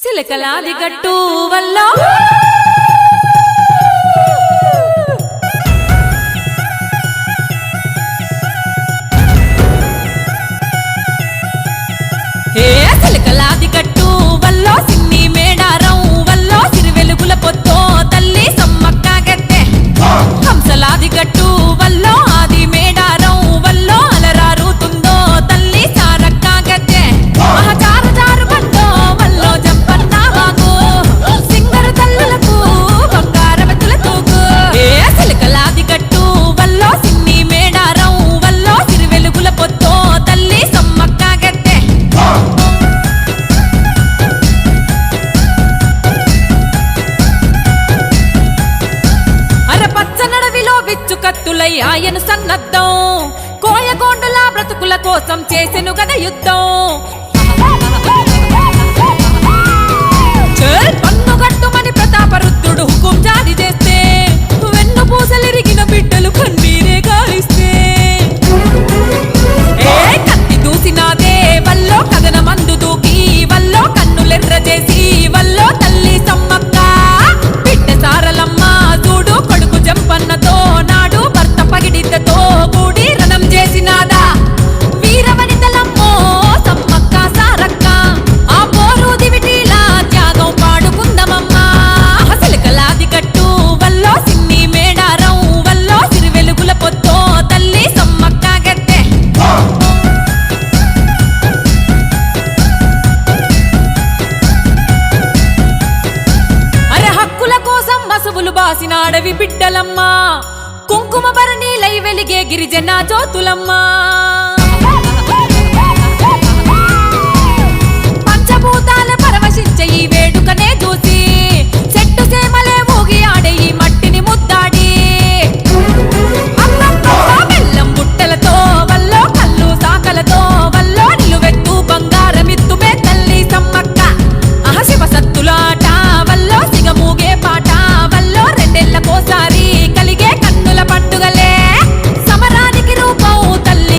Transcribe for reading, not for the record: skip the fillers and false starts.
సిలకలాది గట్టు వల్ల సిలకలాది గట్టు వల్ల సిన్ని మేడారం వల్ల సిరివెలుగుల పొద్దో తల్లి సమ్మక్క గద్దె హంసలాది గట్టు వల్ల ఆది మేడారం వల్ల అలరారుతుందో తల్లి సారక్క గద్దె మహచారు జారు బండో వల్ల జంపన్న వాగు సింగరు తల్లులకు బంగారవతుల తూగు సిలకలాది గట్టు వల్ల సిన్ని మేడారం వల్ల సిరివెలుగుల పొద్దో తల్లి సమ్మక్క గద్దె విచ్చుకత్తులై ఆయను సన్నద్దం కోయగోండుల బ్రతుకుల కోసం చేసెను గద యుద్ధం పన్నుగట్టుమని ప్రతాపరుద్రుడు హుకుం జారీ చేస్తే వెన్ను పూసలిరిగిన బిడ్డలు కన్నీరే గాలిస్తే కత్తి దూసినాదే వల్లో కథన మందు దూకి వల్లో కన్నులెర్ర చేసి వల్లో తల్లి సమ్మక్క బిడ్డ సారలమ్మ చూడు కొడుకు జంపన్నతో నాడు భర్త పగిడిద్దతో కూడి రణం చేసినాదా వీరవనితలమ్మో సమ్మక్క సారక్క ఆ పోరు దివిటీలా త్యాగం పాడుకుందమమ్మా సిలకలాది గట్టు వల్లో సిన్ని మేడారం వల్లో సిరివెలుగుల పొద్దో తల్లి సమ్మక్క గద్దె అరే హక్కుల కోసం మసవులు బాసిన అడవి బిడ్డలమ్మా కుంకుమ భరణీలై వెలిగే గిరిజన జ్యోతులమ్మా